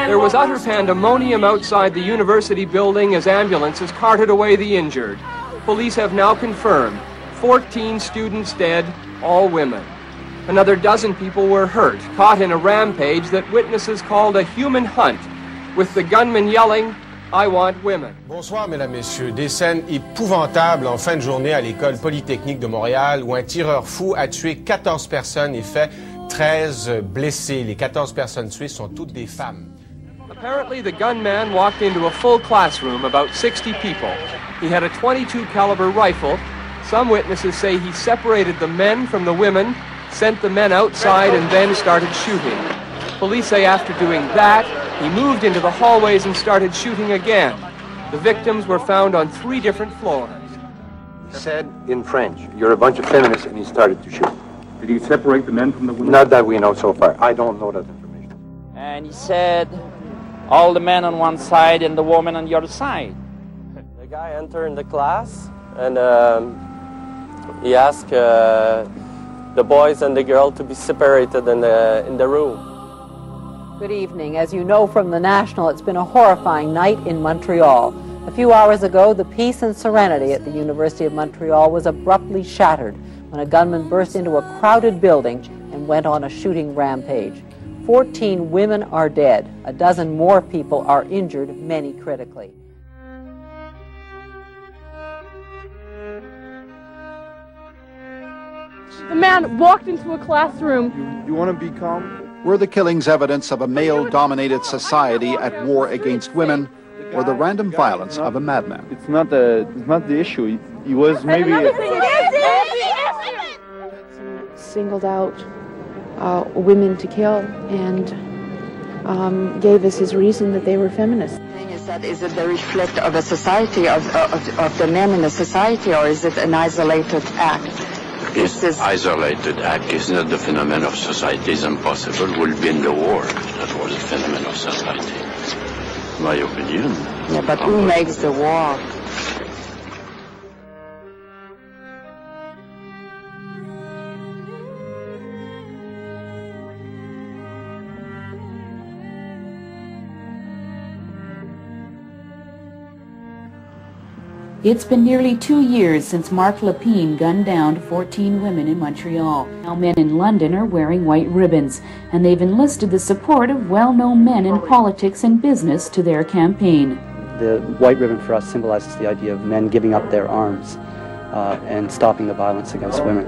There was utter pandemonium outside the university building as ambulances carted away the injured. Police have now confirmed 14 students dead, all women. Another dozen people were hurt, caught in a rampage that witnesses called a human hunt, with the gunman yelling, "I want women." Bonsoir, mesdames, messieurs. Des scènes épouvantables en fin de journée à l'école polytechnique de Montréal où un tireur fou a tué 14 personnes et fait 13 blessés. Les 14 personnes tuées sont toutes des femmes. Apparently, the gunman walked into a full classroom, about 60 people. He had a .22 caliber rifle. Some witnesses say he separated the men from the women, sent the men outside, and then started shooting. Police say after doing that, he moved into the hallways and started shooting again. The victims were found on 3 different floors. He said in French, "You're a bunch of feminists," and he started to shoot. Did he separate the men from the women? Not that we know so far. I don't know that information. And he said, all the men on one side and the woman on the other side. The guy entered the class and he asked the boys and the girl to be separated in the room. Good evening. As you know from the National, it's been a horrifying night in Montreal. A few hours ago, the peace and serenity at the University of Montreal was abruptly shattered when a gunman burst into a crowded building and went on a shooting rampage. 14 women are dead. A dozen more people are injured, many critically. The man walked into a classroom. You want to be calm? Were the killings evidence of a male-dominated society at war against women, or the random violence of a madman? It's not the issue. He was maybe... Singled out women to kill and gave us his reason that they were feminists. Is it the reflect of a society, of the men in a society, or is it an isolated act? It's an isolated act. It's not the phenomenon of society. It's impossible. We'll be in the war. That was a phenomenon of society. My opinion. Yeah, but who makes the war? It's been nearly 2 years since Marc Lapine gunned down 14 women in Montreal. Now men in London are wearing white ribbons, and they've enlisted the support of well-known men in politics and business to their campaign. The white ribbon for us symbolizes the idea of men giving up their arms and stopping the violence against women.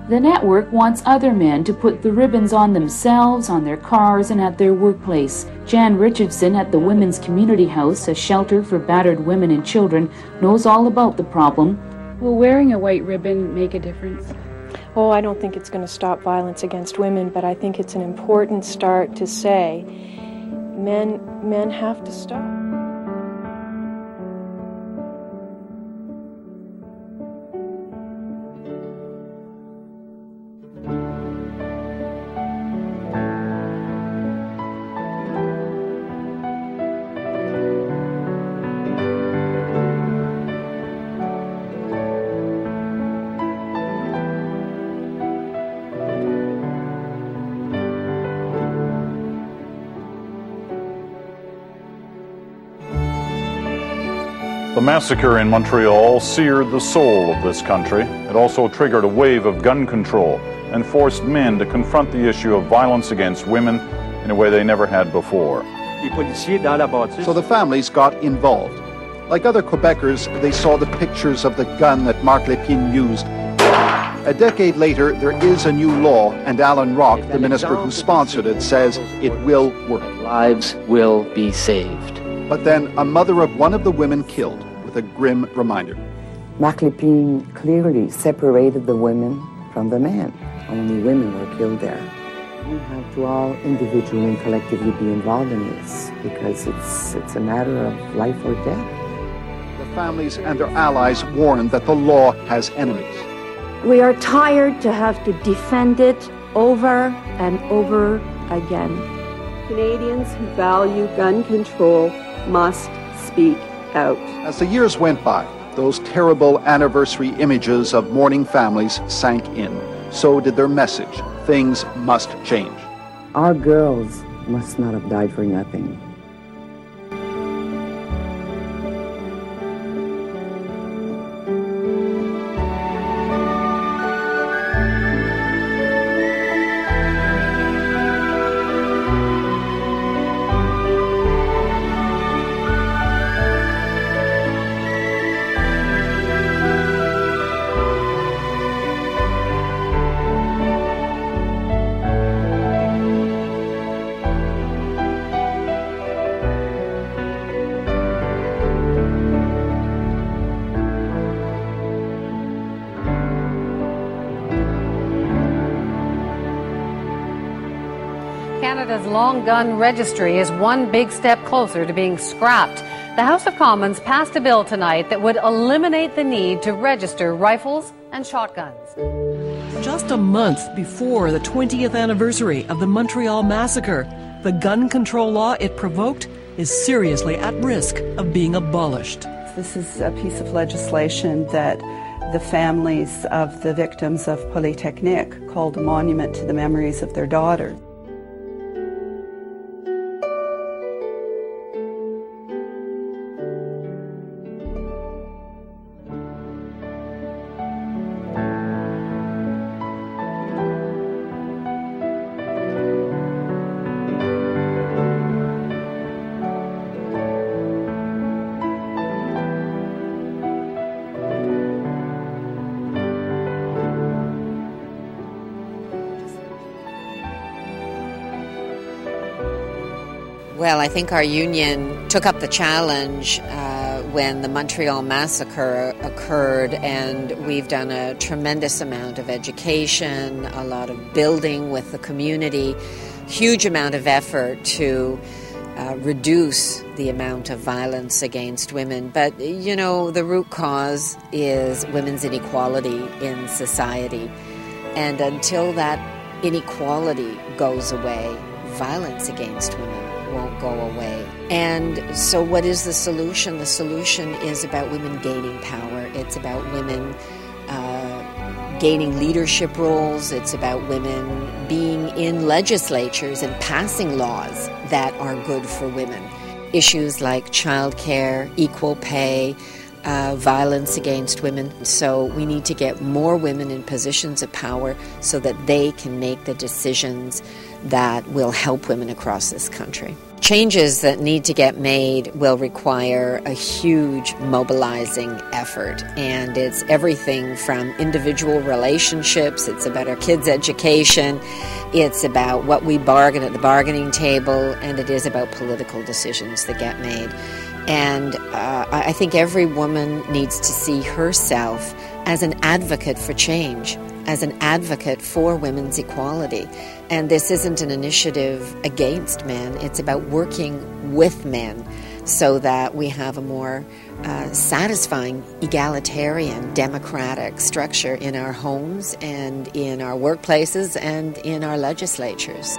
The network wants other men to put the ribbons on themselves, on their cars, and at their workplace. Jan Richardson at the Women's Community House, a shelter for battered women and children, knows all about the problem. Will wearing a white ribbon make a difference? Oh, I don't think it's going to stop violence against women, but I think it's an important start to say men have to stop. The massacre in Montreal seared the soul of this country. It also triggered a wave of gun control and forced men to confront the issue of violence against women in a way they never had before. So the families got involved. Like other Quebecers, they saw the pictures of the gun that Marc Lépine used. A decade later, there is a new law, and Alan Rock, the minister who sponsored it, says it will work. Lives will be saved. But then a mother of one of the women killed with a grim reminder. Marc Lépine clearly separated the women from the men. Only women were killed there. We have to all individually and collectively be involved in this because it's a matter of life or death. The families and their allies warn that the law has enemies. We are tired to have to defend it over and over again. Canadians who value gun control must speak out. As the years went by, those terrible anniversary images of mourning families sank in. So did their message. Things must change. Our girls must not have died for nothing. Canada's long gun registry is one big step closer to being scrapped. The House of Commons passed a bill tonight that would eliminate the need to register rifles and shotguns. Just a month before the 20th anniversary of the Montreal Massacre, the gun control law it provoked is seriously at risk of being abolished. This is a piece of legislation that the families of the victims of Polytechnique called a monument to the memories of their daughters. Well, I think our union took up the challenge when the Montreal Massacre occurred, and we've done a tremendous amount of education, a lot of building with the community, huge amount of effort to reduce the amount of violence against women. But, you know, the root cause is women's inequality in society. And until that inequality goes away, violence against women won't go away. And so what is the solution? The solution is about women gaining power. It's about women gaining leadership roles. It's about women being in legislatures and passing laws that are good for women. Issues like childcare, equal pay, violence against women. So we need to get more women in positions of power so that they can make the decisions that will help women across this country. Changes that need to get made will require a huge mobilizing effort, and it's everything from individual relationships, it's about our kids' education, it's about what we bargain at the bargaining table, and it is about political decisions that get made. And I think every woman needs to see herself as an advocate for change, as an advocate for women's equality. And this isn't an initiative against men, it's about working with men so that we have a more satisfying, egalitarian, democratic structure in our homes and in our workplaces and in our legislatures.